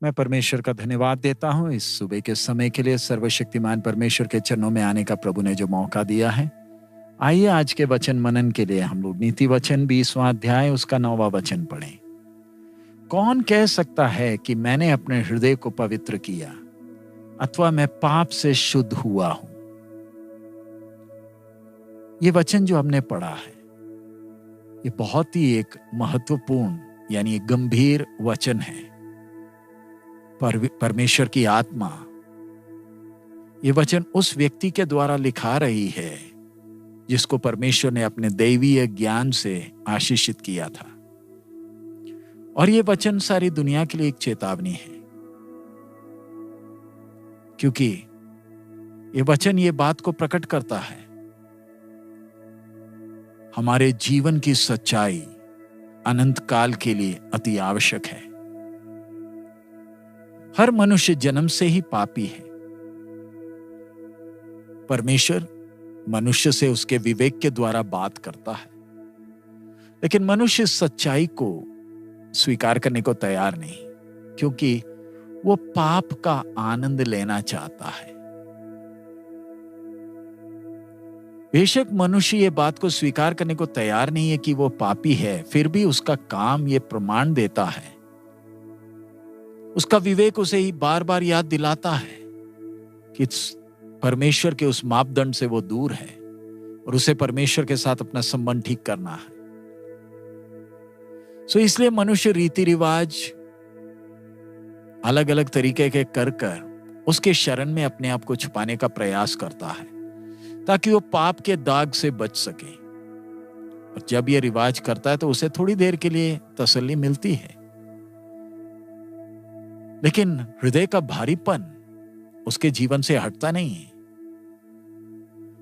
मैं परमेश्वर का धन्यवाद देता हूँ इस सुबह के समय के लिए। सर्वशक्तिमान परमेश्वर के चरणों में आने का प्रभु ने जो मौका दिया है। आइए आज के वचन मनन के लिए हम लोग नीति वचन 20वां अध्याय उसका 9वां वचन पढ़ें। कौन कह सकता है कि मैंने अपने हृदय को पवित्र किया अथवा मैं पाप से शुद्ध हुआ हूं। ये वचन जो हमने पढ़ा है ये बहुत ही एक महत्वपूर्ण यानी एक गंभीर वचन है। परमेश्वर की आत्मा ये वचन उस व्यक्ति के द्वारा लिखा रही है जिसको परमेश्वर ने अपने दैवीय ज्ञान से आशीषित किया था। और ये वचन सारी दुनिया के लिए एक चेतावनी है, क्योंकि ये वचन ये बात को प्रकट करता है हमारे जीवन की सच्चाई अनंत काल के लिए अति आवश्यक है। हर मनुष्य जन्म से ही पापी है। परमेश्वर मनुष्य से उसके विवेक के द्वारा बात करता है, लेकिन मनुष्य सच्चाई को स्वीकार करने को तैयार नहीं, क्योंकि वो पाप का आनंद लेना चाहता है। बेशक मनुष्य ये बात को स्वीकार करने को तैयार नहीं है कि वो पापी है, फिर भी उसका काम ये प्रमाण देता है। उसका विवेक उसे ही बार बार याद दिलाता है कि परमेश्वर के उस मापदंड से वो दूर है और उसे परमेश्वर के साथ अपना संबंध ठीक करना है। इसलिए मनुष्य रीति रिवाज अलग अलग तरीके के कर उसके शरण में अपने आप को छुपाने का प्रयास करता है ताकि वो पाप के दाग से बच सके। और जब ये रिवाज करता है तो उसे थोड़ी देर के लिए तसल्ली मिलती है, लेकिन हृदय का भारीपन उसके जीवन से हटता नहीं है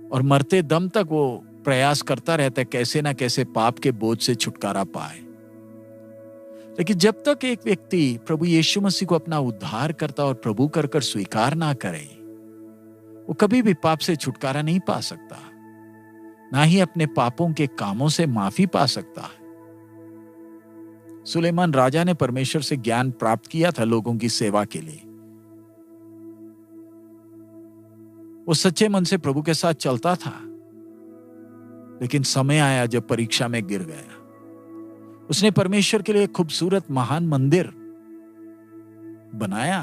और मरते दम तक वो प्रयास करता रहता है कैसे ना कैसे पाप के बोझ से छुटकारा पाए। लेकिन जब तक एक व्यक्ति प्रभु यीशु मसीह को अपना उद्धार करता और प्रभु कर कर स्वीकार ना करे, वो कभी भी पाप से छुटकारा नहीं पा सकता, ना ही अपने पापों के कामों से माफी पा सकता है। सुलेमान राजा ने परमेश्वर से ज्ञान प्राप्त किया था लोगों की सेवा के लिए। वो सच्चे मन से प्रभु के साथ चलता था, लेकिन समय आया जब परीक्षा में गिर गया। उसने परमेश्वर के लिए एक खूबसूरत महान मंदिर बनाया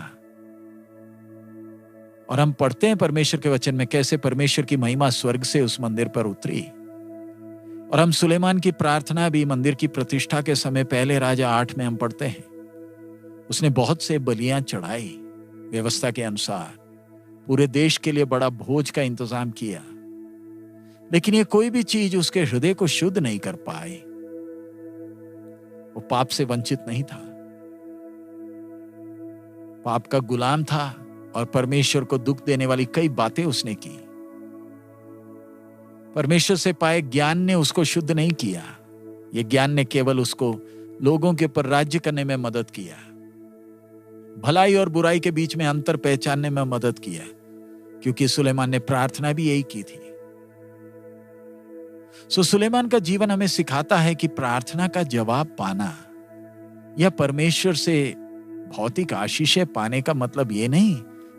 और हम पढ़ते हैं परमेश्वर के वचन में कैसे परमेश्वर की महिमा स्वर्ग से उस मंदिर पर उतरी। और हम सुलेमान की प्रार्थना भी मंदिर की प्रतिष्ठा के समय पहले राजा 8 में हम पढ़ते हैं। उसने बहुत से बलियां चढ़ाई व्यवस्था के अनुसार, पूरे देश के लिए बड़ा भोज का इंतजाम किया, लेकिन ये कोई भी चीज उसके हृदय को शुद्ध नहीं कर पाई। वो पाप से वंचित नहीं था, पाप का गुलाम था और परमेश्वर को दुख देने वाली कई बातें उसने की। परमेश्वर से पाए ज्ञान ने उसको शुद्ध नहीं किया। ये ज्ञान ने केवल उसको लोगों के ऊपर राज्य करने में मदद किया, भलाई और बुराई के बीच में अंतर पहचानने में मदद किया, क्योंकि सुलेमान ने प्रार्थना भी यही की थी। सुलेमान का जीवन हमें सिखाता है कि प्रार्थना का जवाब पाना या परमेश्वर से भौतिक आशीषें पाने का मतलब ये नहीं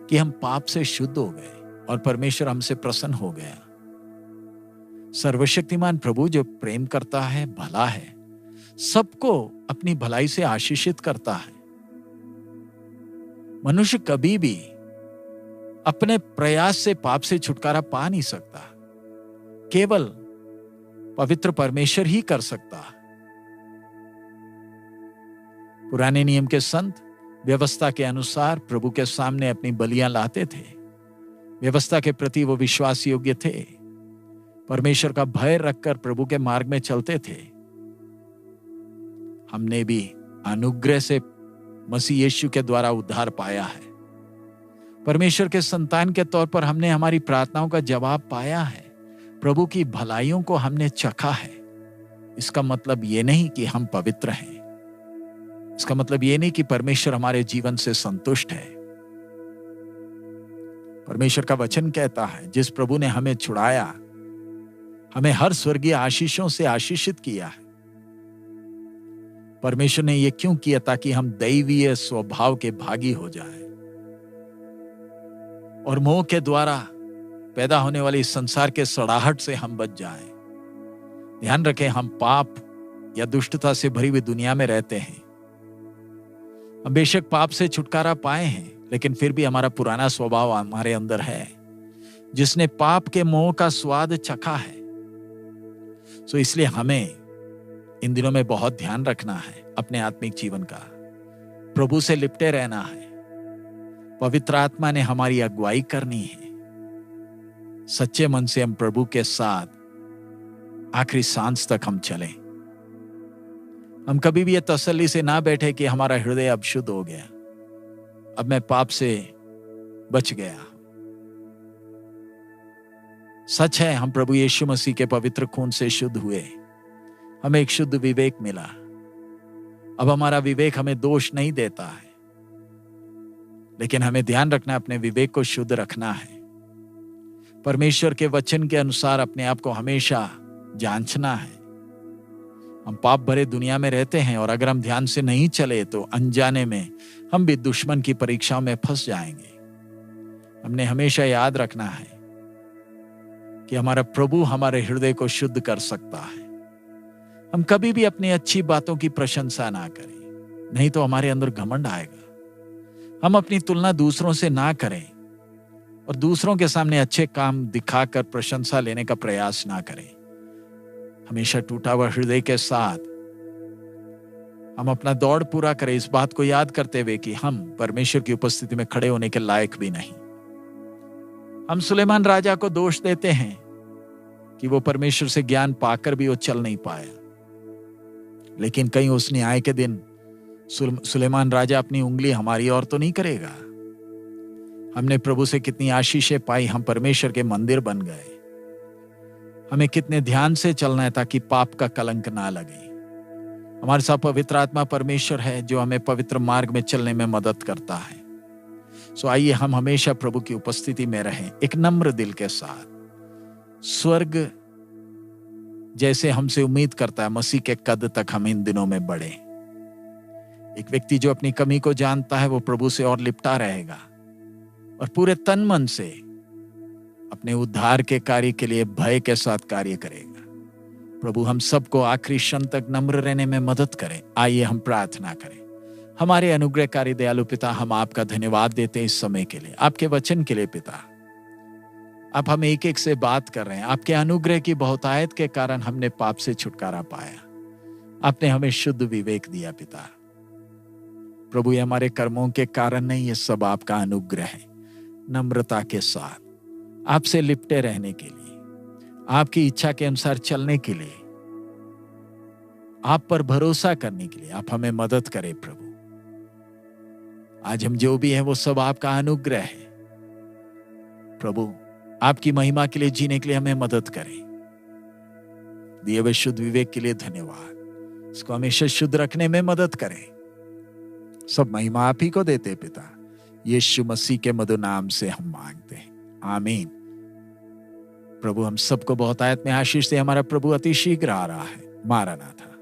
कि हम पाप से शुद्ध हो गए और परमेश्वर हमसे प्रसन्न हो गया। सर्वशक्तिमान प्रभु जो प्रेम करता है, भला है, सबको अपनी भलाई से आशीषित करता है। मनुष्य कभी भी अपने प्रयास से पाप से छुटकारा पा नहीं सकता, केवल पवित्र परमेश्वर ही कर सकता। पुराने नियम के संत व्यवस्था के अनुसार प्रभु के सामने अपनी बलियां लाते थे। व्यवस्था के प्रति वो विश्वास योग्य थे, परमेश्वर का भय रखकर प्रभु के मार्ग में चलते थे। हमने भी अनुग्रह से मसीह यीशु के द्वारा उद्धार पाया है। परमेश्वर के संतान के तौर पर हमने हमारी प्रार्थनाओं का जवाब पाया है। प्रभु की भलाइयों को हमने चखा है। इसका मतलब ये नहीं कि हम पवित्र हैं, इसका मतलब ये नहीं कि परमेश्वर हमारे जीवन से संतुष्ट है। परमेश्वर का वचन कहता है जिस प्रभु ने हमें छुड़ाया, हमें हर स्वर्गीय आशीषों से आशीषित किया है। परमेश्वर ने यह क्यों किया? ताकि हम दैवीय स्वभाव के भागी हो जाएं और मोह के द्वारा पैदा होने वाली संसार के सड़ाहट से हम बच जाएं। ध्यान रखें, हम पाप या दुष्टता से भरी हुई दुनिया में रहते हैं। हम बेशक पाप से छुटकारा पाए हैं, लेकिन फिर भी हमारा पुराना स्वभाव हमारे अंदर है, जिसने पाप के मोह का स्वाद चखा है। सो इसलिए हमें इन दिनों में बहुत ध्यान रखना है अपने आत्मिक जीवन का, प्रभु से लिपटे रहना है। पवित्र आत्मा ने हमारी अगुवाई करनी है। सच्चे मन से हम प्रभु के साथ आखिरी सांस तक हम चलें। हम कभी भी ये तसल्ली से ना बैठे कि हमारा हृदय अब शुद्ध हो गया, अब मैं पाप से बच गया। सच है, हम प्रभु यीशु मसीह के पवित्र खून से शुद्ध हुए, हमें एक शुद्ध विवेक मिला। अब हमारा विवेक हमें दोष नहीं देता है, लेकिन हमें ध्यान रखना है, अपने विवेक को शुद्ध रखना है। परमेश्वर के वचन के अनुसार अपने आप को हमेशा जांचना है। हम पाप भरे दुनिया में रहते हैं और अगर हम ध्यान से नहीं चले तो अनजाने में हम भी दुश्मन की परीक्षाओं में फंस जाएंगे। हमने हमेशा याद रखना है कि हमारा प्रभु हमारे हृदय को शुद्ध कर सकता है। हम कभी भी अपनी अच्छी बातों की प्रशंसा ना करें, नहीं तो हमारे अंदर घमंड आएगा। हम अपनी तुलना दूसरों से ना करें और दूसरों के सामने अच्छे काम दिखाकर प्रशंसा लेने का प्रयास ना करें। हमेशा टूटा हुआ हृदय के साथ हम अपना दौड़ पूरा करें, इस बात को याद करते हुए कि हम परमेश्वर की उपस्थिति में खड़े होने के लायक भी नहीं। हम सुलेमान राजा को दोष देते हैं कि वो परमेश्वर से ज्ञान पाकर भी वो चल नहीं पाया, लेकिन कहीं उस न्याय के दिन सुलेमान राजा अपनी उंगली हमारी ओर तो नहीं करेगा। हमने प्रभु से कितनी आशीषें पाई, हम परमेश्वर के मंदिर बन गए। हमें कितने ध्यान से चलना है ताकि पाप का कलंक ना लगे। हमारे साथ पवित्र आत्मा परमेश्वर है जो हमें पवित्र मार्ग में चलने में मदद करता है। सो आइए हम हमेशा प्रभु की उपस्थिति में रहें, एक नम्र दिल के साथ। स्वर्ग जैसे हमसे उम्मीद करता है, मसीह के कद तक हम इन दिनों में बढ़े। एक व्यक्ति जो अपनी कमी को जानता है वो प्रभु से और लिपटा रहेगा और पूरे तन मन से अपने उद्धार के कार्य के लिए भय के साथ कार्य करेगा। प्रभु हम सबको आखिरी क्षण तक नम्र रहने में मदद करें। आइए हम प्रार्थना करें। हमारे अनुग्रहकारी दयालु पिता, हम आपका धन्यवाद देते हैं इस समय के लिए, आपके वचन के लिए। पिता, आप हमें एक एक से बात कर रहे हैं। आपके अनुग्रह की बहुतायत के कारण हमने पाप से छुटकारा पाया। आपने हमें शुद्ध विवेक दिया पिता। प्रभु, ये हमारे कर्मों के कारण नहीं, ये सब आपका अनुग्रह है। नम्रता के साथ आपसे लिपटे रहने के लिए, आपकी इच्छा के अनुसार चलने के लिए, आप पर भरोसा करने के लिए आप हमें मदद करें प्रभु। आज हम जो भी हैं वो सब आपका अनुग्रह है। प्रभु, आपकी महिमा के लिए जीने के लिए हमें मदद करें। दिए हुए शुद्ध विवेक के लिए धन्यवाद। इसको हमेशा शुद्ध रखने में मदद करें। सब महिमा आप ही को देते पिता, यीशु मसीह के मधुर नाम से हम मांगते हैं, आमीन। प्रभु हम सबको बहुतायत में आशीष दे। हमारा प्रभु अति शीघ्र आ रहा है। मारानाथा।